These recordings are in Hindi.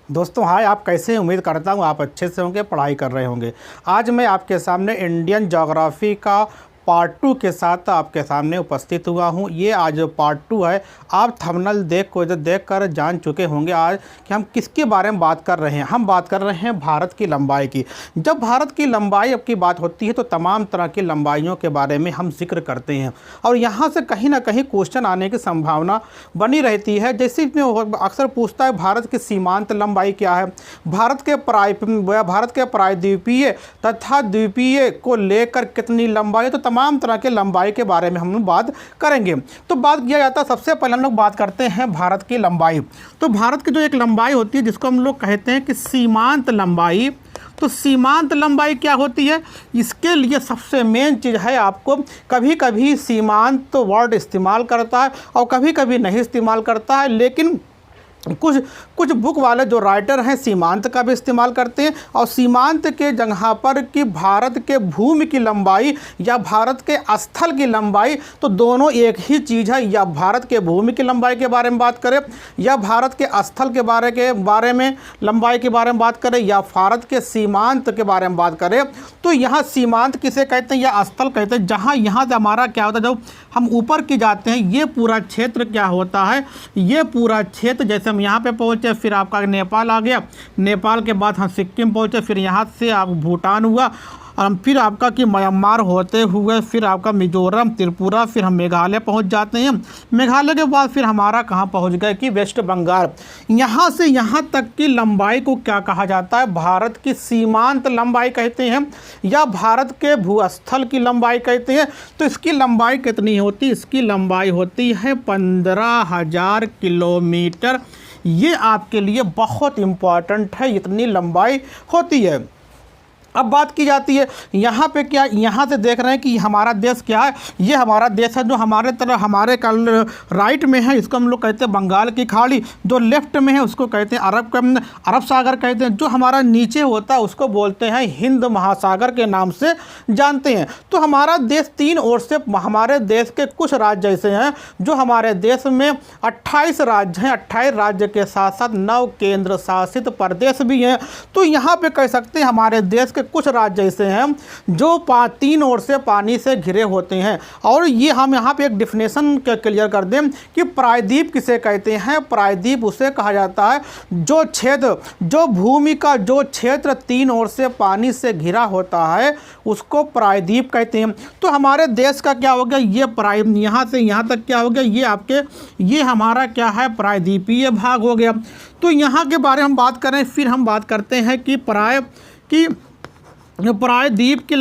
दोस्तों हाय, आप कैसे हैं? उम्मीद करता हूँ आप अच्छे से होंगे, पढ़ाई कर रहे होंगे। आज मैं आपके सामने इंडियन ज्योग्राफी का पार्ट 2 के साथ आपके सामने उपस्थित हुआ हूँ। ये आज पार्ट 2 है। आप थंबनेल देख कर जान चुके होंगे आज कि हम किसके बारे में बात कर रहे हैं। हम बात कर रहे हैं भारत की लंबाई की। जब भारत की लंबाई की बात होती है तो तमाम तरह की लंबाइयों के बारे में हम जिक्र करते हैं और यहाँ से कहीं ना कहीं क्वेश्चन आने की संभावना बनी रहती है। जैसे अक्सर पूछता है भारत की सीमांत लंबाई क्या है, भारत के प्रायद्वीपीय तथा द्वीपीय को लेकर कितनी लंबाई है। तो तमाम तरह के लंबाई के बारे में हम लोग बात करेंगे। तो बात किया जाता है, सबसे पहले हम लोग बात करते हैं भारत की लंबाई। तो भारत की जो एक लंबाई होती है जिसको हम लोग कहते हैं कि सीमांत लंबाई। तो सीमांत लंबाई क्या होती है, इसके लिए सबसे मेन चीज़ है, आपको कभी कभी सीमांत तो वर्ड इस्तेमाल करता है और कभी कभी नहीं इस्तेमाल करता है, लेकिन कुछ बुक वाले जो राइटर हैं सीमांत का भी इस्तेमाल करते हैं। और सीमांत के जगह पर कि भारत के भूमि की लंबाई या भारत के स्थल की लंबाई, तो दोनों एक ही चीज़ है। या भारत के भूमि की लंबाई के बारे में बात करें या भारत के स्थल के बारे में लंबाई के बारे में बात करें या भारत के सीमांत के बारे में बात करें, तो यहाँ सीमांत किसे कहते हैं या स्थल कहते हैं। जहाँ यहाँ से हमारा क्या होता है, जब हम ऊपर की जाते हैं ये पूरा क्षेत्र क्या होता है, ये पूरा क्षेत्र, जैसे हम यहाँ पे पहुँचे फिर आपका नेपाल आ गया, नेपाल के बाद हम सिक्किम पहुँचे, फिर यहाँ से आप भूटान हुआ, फिर आपका कि म्यांमार होते हुए फिर आपका मिजोरम, त्रिपुरा, फिर हम मेघालय पहुंच जाते हैं। मेघालय के बाद फिर हमारा कहाँ पहुंच गए कि वेस्ट बंगाल। यहाँ से यहाँ तक की लंबाई को क्या कहा जाता है, भारत की सीमांत लंबाई कहते हैं या भारत के भूस्थल की लंबाई कहते हैं। तो इसकी लंबाई कितनी होती है, इसकी लंबाई होती है 15,000 किलोमीटर। ये आपके लिए बहुत इम्पॉर्टेंट है, इतनी लंबाई होती है। अब बात की जाती है यहाँ पे क्या, यहाँ से देख रहे हैं कि हमारा देश क्या है, ये हमारा देश है। जो हमारे तरह हमारे राइट में है इसको हम लोग कहते हैं बंगाल की खाड़ी, जो लेफ्ट में है उसको कहते हैं अरब सागर कहते हैं, जो हमारा नीचे होता है उसको बोलते हैं हिंद महासागर के नाम से जानते हैं। तो हमारा देश तीन ओर से, हमारे देश के कुछ राज्य ऐसे हैं जो हमारे देश में 28 राज्य हैं, 28 राज्य के साथ साथ 9 केंद्र शासित प्रदेश भी हैं। तो यहाँ पे कह सकते हैं हमारे देश के कुछ राज्य ऐसे हैं जो 3 ओर से पानी से घिरे होते हैं। और ये हम यहाँ पे एक डिफिनेशन क्लियर कर दें कि प्रायद्वीप किसे कहते हैं। प्रायद्वीप उसे कहा जाता है जो क्षेत्र, जो भूमि का जो क्षेत्र 3 ओर से पानी से घिरा होता है उसको प्रायद्वीप कहते हैं। तो हमारे देश का क्या हो गया, ये यहाँ से यहाँ तक क्या हो गया, ये हमारा क्या है, प्रायद्वीपीय भाग हो गया। तो यहाँ के बारे में हम बात करें, फिर हम बात करते हैं कि प्रायद्वीप की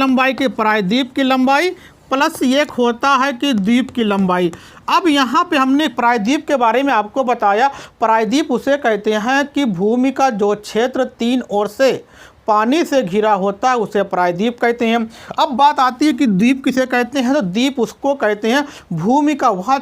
लंबाई प्लस एक होता है कि द्वीप की लंबाई। अब यहाँ पे हमने प्रायद्वीप के बारे में आपको बताया। प्रायद्वीप उसे कहते हैं कि भूमि का जो क्षेत्र 3 ओर से पानी से घिरा होता है उसे प्रायद्वीप कहते हैं। अब बात आती है कि द्वीप किसे कहते हैं। तो द्वीप उसको कहते हैं भूमि का वह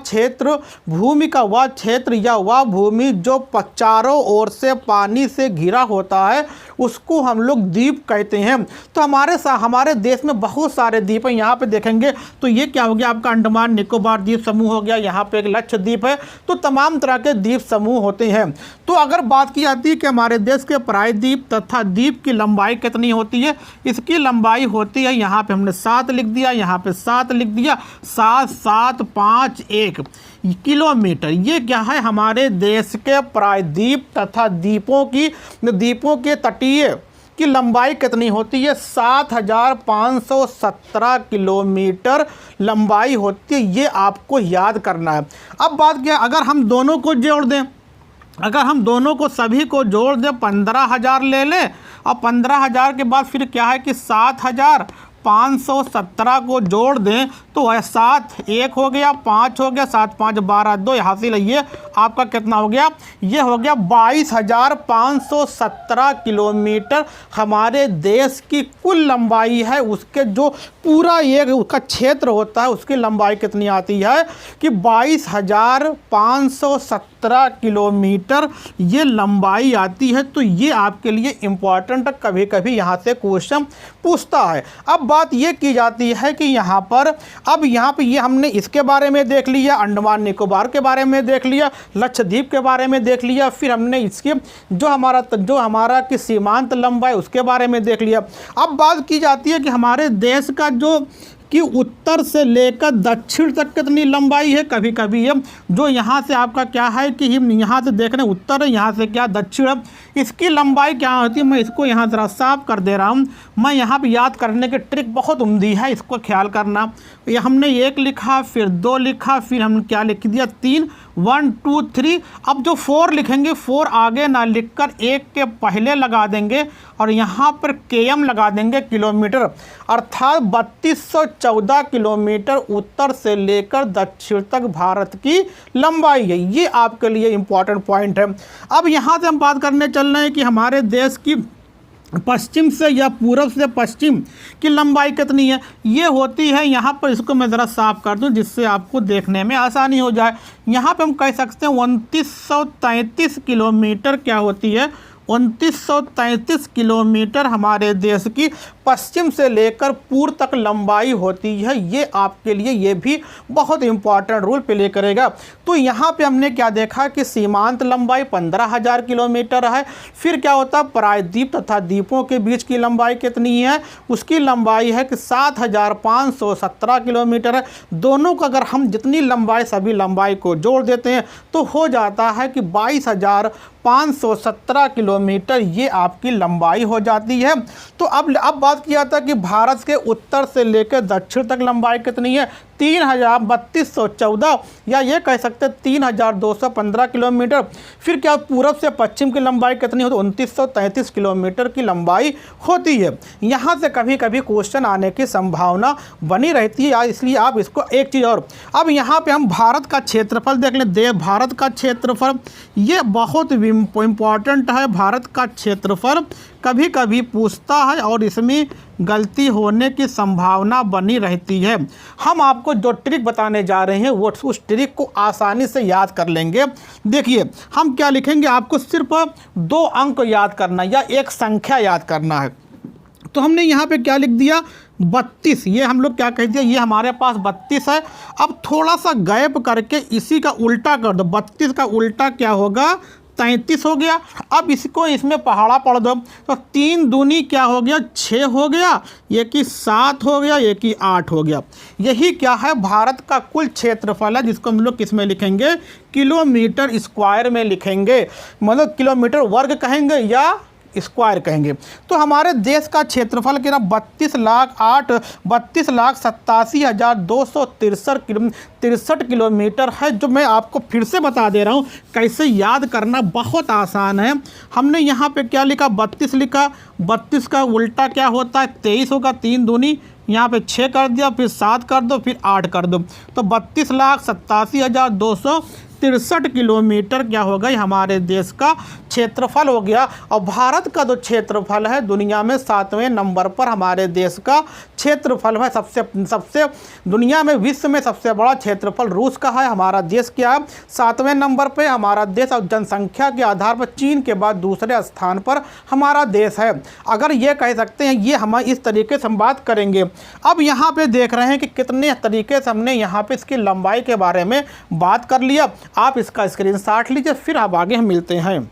क्षेत्र या वह भूमि जो चारों ओर से पानी से घिरा होता है उसको हम लोग द्वीप कहते हैं। तो हमारे देश में बहुत सारे द्वीप हैं। यहाँ पे देखेंगे तो ये क्या हो गया, आपका अंडमान निकोबार द्वीप समूह हो गया, यहाँ पे एक लक्षद्वीप है। तो तमाम तरह के द्वीप समूह होते हैं। तो अगर बात की जाती है कि हमारे देश के प्रायद्वीप तथा द्वीप की लंबाई कितनी होती है, इसकी लंबाई होती है, यहाँ पे हमने 7 लिख दिया, यहाँ पे 7 लिख दिया, 7,751 किलोमीटर। ये क्या है, हमारे देश के प्रायद्वीप तथा द्वीपों के तटीय की लंबाई कितनी होती है, 7,517 किलोमीटर लंबाई होती है। ये आपको याद करना है। अब बात क्या, अगर हम दोनों को जोड़ दें, सभी को जोड़ दें, 15,000 ले लें और 15,000 के बाद फिर क्या है कि 7,517 को जोड़ दें तो 7 1 हो गया, 5 हो गया, 7 5 12 2, यहाँ से लइए आपका कितना हो गया, ये हो गया 22,517 किलोमीटर। हमारे देश की कुल लंबाई है, उसके जो पूरा एक उसका क्षेत्र होता है उसकी लंबाई कितनी आती है कि 22,517 किलोमीटर ये लंबाई आती है। तो ये आपके लिए इम्पॉर्टेंट, कभी कभी यहाँ से क्वेश्चन पूछता है। अब बात ये की जाती है कि यहाँ पर ये हमने इसके बारे में देख लिया, अंडमान निकोबार के बारे में देख लिया, लक्षद्वीप के बारे में देख लिया, फिर हमने इसके जो हमारा कि सीमांत लंबाई उसके बारे में देख लिया। अब बात की जाती है कि हमारे देश का जो कि उत्तर से लेकर दक्षिण तक कितनी लंबाई है। कभी कभी ये जो यहाँ से आपका क्या है कि हम यहाँ से देख रहे हैं उत्तर है, यहाँ से क्या दक्षिण है, इसकी लंबाई क्या होती है। मैं इसको यहाँ ज़रा साफ कर दे रहा हूँ। मैं यहाँ पे याद करने की ट्रिक बहुत उम्दी है, इसको ख्याल करना। ये हमने 1 लिखा, फिर 2 लिखा, फिर हमने क्या लिख दिया 3, 1 2 3। अब जो 4 लिखेंगे 4 आगे ना लिखकर 1 के पहले लगा देंगे और यहाँ पर km लगा देंगे, किलोमीटर, अर्थात 3214 किलोमीटर उत्तर से लेकर दक्षिण तक भारत की लंबाई है। ये आपके लिए इम्पॉर्टेंट पॉइंट है। अब यहाँ से हम बात करने चल रहे हैं कि हमारे देश की पश्चिम से या पूर्व से पश्चिम की लंबाई कितनी है। ये होती है यहाँ पर, इसको मैं ज़रा साफ कर दूँ जिससे आपको देखने में आसानी हो जाए। यहाँ पे हम कह सकते हैं 2933 किलोमीटर क्या होती है, 2933 किलोमीटर हमारे देश की पश्चिम से लेकर पूर्व तक लंबाई होती है। ये आपके लिए ये भी बहुत इंपॉर्टेंट रोल प्ले करेगा। तो यहाँ पे हमने क्या देखा कि सीमांत लंबाई 15,000 किलोमीटर है। फिर क्या होता है, प्रायद्वीप तथा द्वीपों के बीच की लंबाई कितनी है, उसकी लंबाई है कि 7,517 किलोमीटर है। दोनों का अगर हम जितनी लंबाई सभी लंबाई को जोड़ देते हैं तो हो जाता है कि 22,517 किलोमीटर ये आपकी लंबाई हो जाती है। तो अब बात किया था कि भारत के उत्तर से लेकर दक्षिण तक लंबाई कितनी है, 3,3214 या ये कह सकते हैं 3,215 किलोमीटर। फिर क्या पूर्व से पश्चिम की लंबाई कितनी होती है, 2933 किलोमीटर की लंबाई होती है। यहाँ से कभी कभी क्वेश्चन आने की संभावना बनी रहती है, इसलिए आप इसको एक चीज़ और, अब यहाँ पे हम भारत का क्षेत्रफल देख लें। भारत का क्षेत्रफल ये बहुत इम्पॉर्टेंट है। भारत का क्षेत्रफल कभी कभी पूछता है और इसमें गलती होने की संभावना बनी रहती है। हम आपको जो ट्रिक बताने जा रहे हैं वो उस ट्रिक को आसानी से याद कर लेंगे। देखिए हम क्या लिखेंगे, आपको सिर्फ 2 अंक याद करना या एक संख्या याद करना है। तो हमने यहाँ पे क्या लिख दिया 32, ये हम लोग क्या कह दिया, ये हमारे पास 32 है। अब थोड़ा सा गैप करके इसी का उल्टा कर दो, 32 का उल्टा क्या होगा 33 हो गया। अब इसको इसमें पहाड़ा पढ़ दो तो 3 दूनी क्या हो गया 6 हो गया, ये कि 7 हो गया, ये कि 8 हो गया। यही क्या है भारत का कुल क्षेत्रफल है, जिसको हम लोग किस में लिखेंगे, किलोमीटर स्क्वायर में लिखेंगे, मतलब किलोमीटर वर्ग कहेंगे या स्क्वायर कहेंगे। तो हमारे देश का क्षेत्रफल कितना 32,87,263 किलोमीटर है, जो मैं आपको फिर से बता दे रहा हूँ। कैसे याद करना बहुत आसान है। हमने यहाँ पे क्या लिखा 32 लिखा, 32 का उल्टा क्या होता है 23 होगा, 3 दूनी यहाँ पे 6 कर दिया, फिर 7 कर दो, फिर 8 कर दो, तो 32,87,263 किलोमीटर क्या हो गई हमारे देश का क्षेत्रफल हो गया। और भारत का जो क्षेत्रफल है दुनिया में 7वें नंबर पर हमारे देश का क्षेत्रफल है। सबसे दुनिया में विश्व में सबसे बड़ा क्षेत्रफल रूस का है। हमारा देश क्या है 7वें नंबर पे हमारा देश, और जनसंख्या के आधार पर चीन के बाद दूसरे स्थान पर हमारा देश है। अगर ये कह सकते हैं, ये हम इस तरीके से हम बात करेंगे। अब यहाँ पे देख रहे हैं कि कितने तरीके से हमने यहाँ पे इसकी लंबाई के बारे में बात कर लिया। आप इसका स्क्रीनशॉट लीजिए, फिर आप आगे हम मिलते हैं।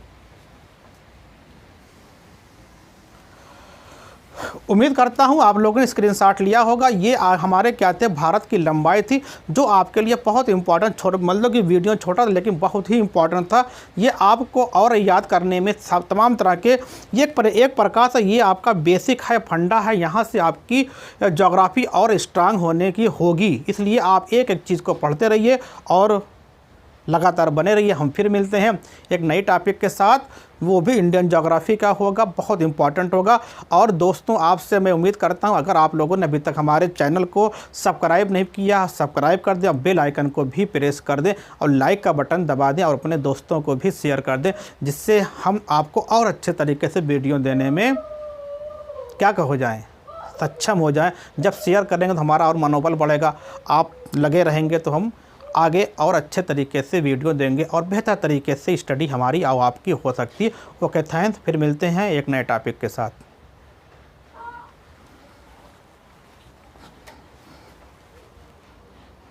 उम्मीद करता हूं आप लोगों ने स्क्रीनशॉट लिया होगा। ये हमारे क्या थे भारत की लंबाई थी, जो आपके लिए बहुत इंपॉर्टेंट, मतलब कि वीडियो छोटा था लेकिन बहुत ही इंपॉर्टेंट था। ये आपको और याद करने में तमाम तरह के एक प्रकार से ये आपका बेसिक है, फंडा है। यहाँ से आपकी ज्योग्राफी और स्ट्रांग होने की होगी, इसलिए आप एक एक चीज़ को पढ़ते रहिए और लगातार बने रहिए। हम फिर मिलते हैं एक नई टॉपिक के साथ, वो भी इंडियन ज्योग्राफी का होगा, बहुत इंपॉर्टेंट होगा। और दोस्तों आपसे मैं उम्मीद करता हूं अगर आप लोगों ने अभी तक हमारे चैनल को सब्सक्राइब नहीं किया, सब्सक्राइब कर दें और बेल आइकन को भी प्रेस कर दें और लाइक का बटन दबा दें और अपने दोस्तों को भी शेयर कर दें, जिससे हम आपको और अच्छे तरीके से वीडियो देने में क्या हो जाएँ, सक्षम हो जाएँ। जब शेयर करेंगे तो हमारा और मनोबल बढ़ेगा। आप लगे रहेंगे तो हम आगे और अच्छे तरीके से वीडियो देंगे और बेहतर तरीके से स्टडी हमारी और आपकी हो सकती है। Okay, thanks. फिर मिलते हैं एक नए टॉपिक के साथ।